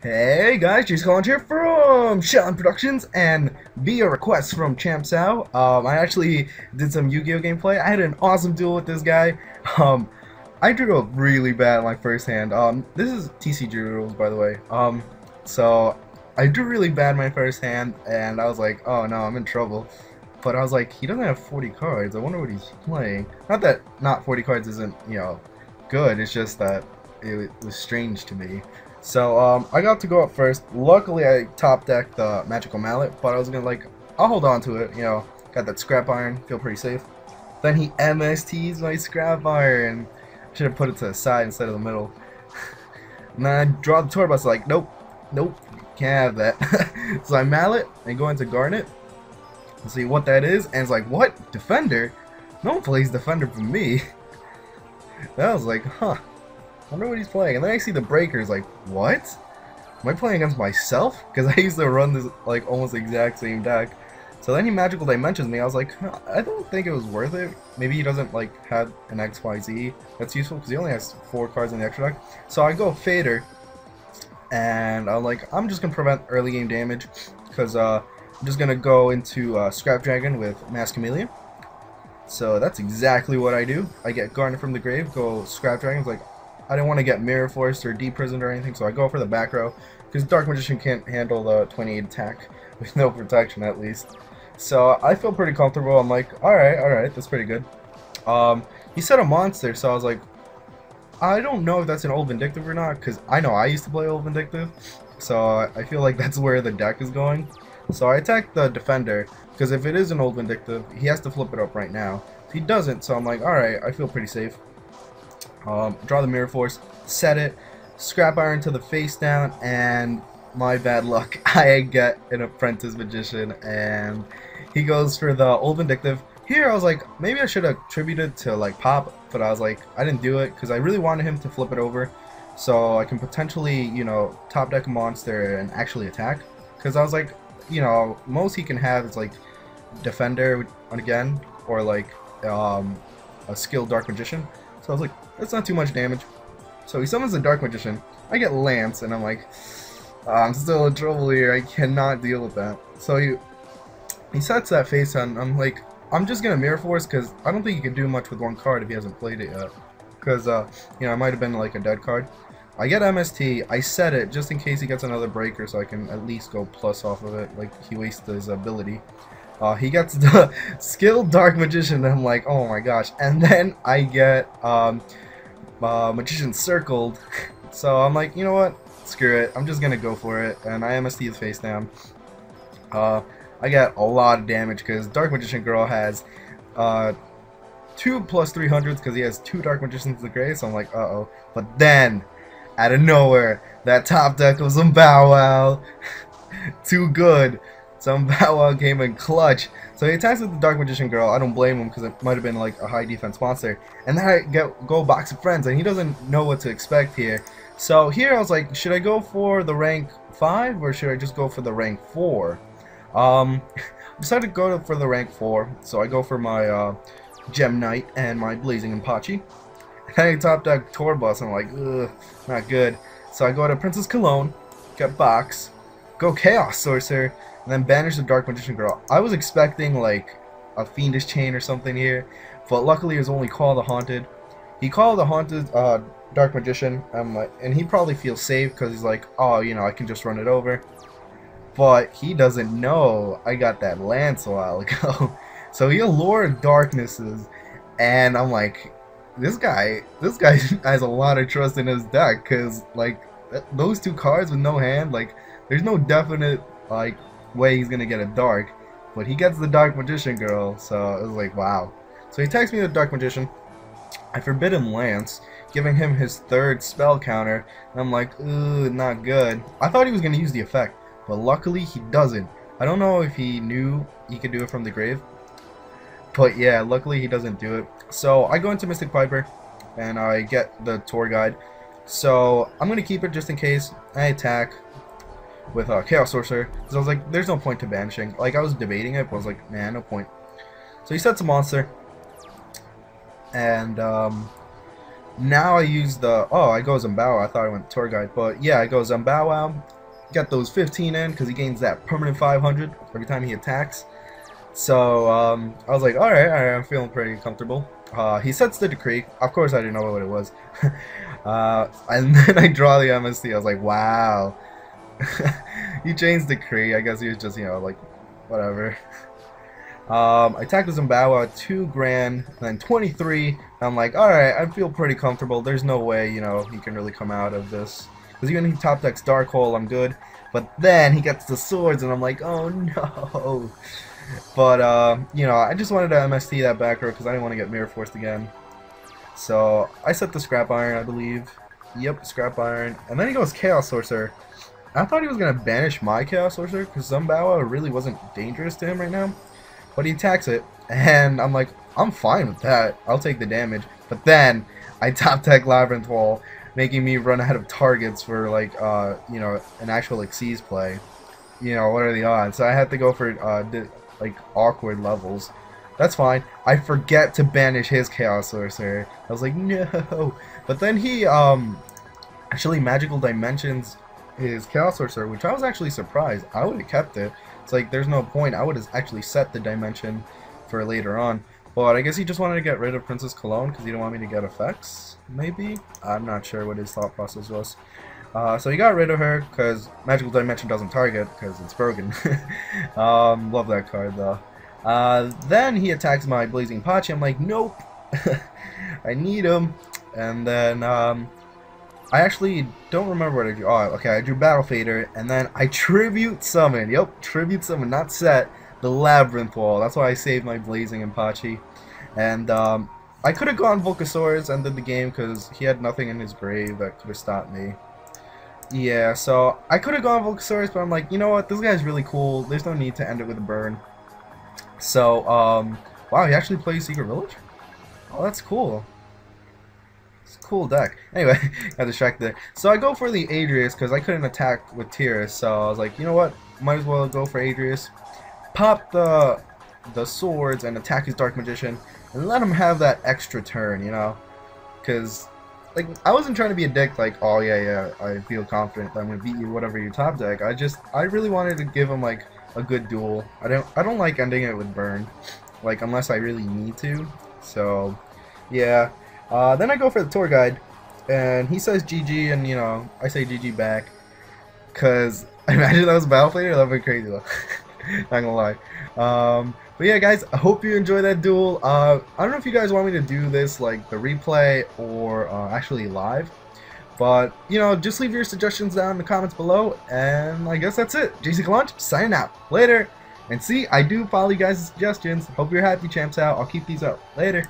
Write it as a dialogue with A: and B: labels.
A: Hey guys, JCcalonge here from ShaolinProductionz, and via request from Champ Sao, I actually did some Yu-Gi-Oh gameplay. I had an awesome duel with this guy. I drew up really bad in my first hand. This is TCG rules, by the way. So I drew really bad in my first hand, and I was like, oh no, I'm in trouble. But I was like, he doesn't have 40 cards. I wonder what he's playing. Not that not 40 cards isn't, good. It's just that it was strange to me. So I got to go up first. Luckily I top decked the Magical Mallet, but I was gonna I'll hold on to it, got that scrap iron, feel pretty safe. Then he MSTs my scrap iron. Should have put it to the side instead of the middle. And then I draw the tour bus, like, nope, can't have that. So I mallet and go into Garnet and see what that is, and it's like, what? Defender? No one plays Defender for me. That was like, huh. I wonder what he's playing. And then I see the breakers, like, what? Am I playing against myself? Because I used to run this like almost the exact same deck. So then he magical dimensions me. I was like, huh, I don't think it was worth it. Maybe he doesn't have an XYZ that's useful, because he only has 4 cards in the extra deck. So I go Fader, and I'm like, I'm just gonna prevent early game damage, because I'm just gonna go into Scrap Dragon with Mass Chameleon. So that's exactly what I do. I get Garnet from the grave, go Scrap Dragon. Like, I didn't want to get Mirror Forced or Deprisoned or anything, so I go for the back row, because Dark Magician can't handle the 28 attack with no protection, at least. So I feel pretty comfortable. I'm like, alright, that's pretty good. He said a monster, so I was like, I don't know if that's an Old Vindictive or not, because I know I used to play Old Vindictive, so I feel like that's where the deck is going. So I attack the Defender, because if it is an Old Vindictive, he has to flip it up right now. He doesn't, so I'm like, alright, I feel pretty safe. Draw the Mirror Force, set it, Scrap Iron to the face down, and my bad luck, I get an Apprentice Magician, and he goes for the Old Vindictive. Here I was like, maybe I should have attributed to Pop, but I was like, I didn't do it, because I really wanted him to flip it over, so I can potentially, top deck a monster and actually attack, because I was like, most he can have is Defender again, or a skilled Dark Magician. So I was like, that's not too much damage. So he summons the Dark Magician. I get Lance, and I'm like, I'm still in trouble here. I cannot deal with that. So he sets that face on. I'm like, I'm just gonna Mirror Force, because I don't think he can do much with one card if he hasn't played it yet. Because it might have been a dead card. I get MST. I set it just in case he gets another breaker, so I can at least go plus off of it. Like, he wastes his ability. He gets the skilled Dark Magician, and I'm like, oh my gosh. And then I get Magician circled. So I'm like, you know what? Screw it. I'm just gonna go for it. And I MST his face down. I get a lot of damage, because Dark Magician Girl has 2 plus 300s, because he has 2 Dark Magicians in the grave. So I'm like, uh-oh. But then, out of nowhere, that top deck was some Bow Wow. Too good. Some Bow Wow came in clutch. So he attacks with the Dark Magician Girl. I don't blame him, because it might have been a high defense monster. And then I go Box of Friends, and he doesn't know what to expect here. So here I was like, should I go for the rank 5, or should I just go for the rank 4? I decided to go for the rank 4. So I go for my Gem Knight and my Blazing Apache. And then I top deck Tour Bus, and I'm like, ugh, not good. So I go to Princess Cologne, get Box, go Chaos Sorcerer, and then banish the Dark Magician Girl. I was expecting a Fiendish Chain or something here, but luckily it was only Call the Haunted. He called the Haunted Dark Magician, and he probably feels safe, because he's like, oh, I can just run it over. But he doesn't know I got that Lance a while ago. So he allured Darknesses, and I'm like, this guy has a lot of trust in his deck, because those 2 cards with no hand, there's no definite way he's gonna get a Dark, but he gets the Dark Magician Girl, so it was like, wow. So he attacks me with the Dark Magician. I forbid him Lance, giving him his 3rd spell counter, and I'm like, ooh, not good. I thought he was gonna use the effect, but luckily he doesn't. I don't know if he knew he could do it from the grave, but yeah, luckily he doesn't do it. So I go into Mystic Piper, and I get the tour guide. So I'm gonna keep it just in case. I attack with Chaos Sorcerer, because I was like, there's no point to banishing. I was debating it, but I was like, nah, no point. So he sets a monster, and Now I use the, oh, I go Zambao. I thought I went tour guide, but yeah, I go Zambao. Get those 15 in because he gains that permanent 500 every time he attacks. So I was like, all right, I'm feeling pretty comfortable. He sets the decree. Of course, I didn't know what it was. And then I draw the MST. I was like, wow. He changed decree. I guess he was just, you know, like, whatever. I attacked with Zimbawa 2 grand, and then 23. I'm like, alright, I feel pretty comfortable. There's no way, you know, he can really come out of this. Because even if he top decks Dark Hole, I'm good. But then he gets the swords, and I'm like, oh no. But, you know, I just wanted to MST that back row because I didn't want to get mirror forced again. So, I set the Scrap Iron, I believe. Yep, Scrap Iron. And then he goes Chaos Sorcerer. I thought he was going to banish my Chaos Sorcerer because Zimbawa really wasn't dangerous to him right now. But he attacks it, and I'm like, I'm fine with that. I'll take the damage. But then, I top deck Labyrinth Wall, making me run ahead of targets for, like, you know, an actual Xyz play. You know, what are the odds? So I had to go for, like, awkward levels. That's fine. I forget to banish his Chaos Sorcerer. I was like, no. But then he, actually Magical Dimensions his Chaos Sorcerer, which I was actually surprised. I would have kept it. It's like, there's no point. I would have actually set the dimension for later on. But I guess he just wanted to get rid of Princess Cologne because he didn't want me to get effects, maybe? I'm not sure what his thought process was. So he got rid of her because Magical Dimension doesn't target because it's broken. Love that card, though. Then he attacks my Blazing Pachi. I'm like, nope. I need him. And then, I actually don't remember what I drew. Oh, okay, I drew Battle Fader, and then I Tribute Summon. Yep, Tribute Summon, not set. The Labyrinth Wall. That's why I saved my Blazing and Pachi. And I could have gone Volcasaurus, ended the game, because he had nothing in his grave that could have stopped me. Yeah, so I could have gone Volcasaurus, but I'm like, you know what? This guy's really cool. There's no need to end it with a burn. So, wow, he actually plays Secret Village? Oh, that's cool. Cool deck. Anyway, got distracted there. So I go for the Adrius because I couldn't attack with Tyrus, so I was like, you know what? Might as well go for Adrius. Pop the swords and attack his Dark Magician and let him have that extra turn, you know? Because, like, I wasn't trying to be a dick like, oh yeah, I feel confident that I'm gonna beat you whatever you top deck. I really wanted to give him like a good duel. I don't like ending it with burn, like, unless I really need to. So yeah. Then I go for the tour guide, and he says GG, and, you know, I say GG back, because I imagine that was Battle Fader. That would be crazy, though. Not gonna lie. But yeah, guys, I hope you enjoy that duel. I don't know if you guys want me to do this, like, the replay, or actually live, but, you know, just leave your suggestions down in the comments below, and I guess that's it. JCcalonge, signing out. Later. And see, I do follow you guys' suggestions. Hope you're happy, champs out. I'll keep these up. Later.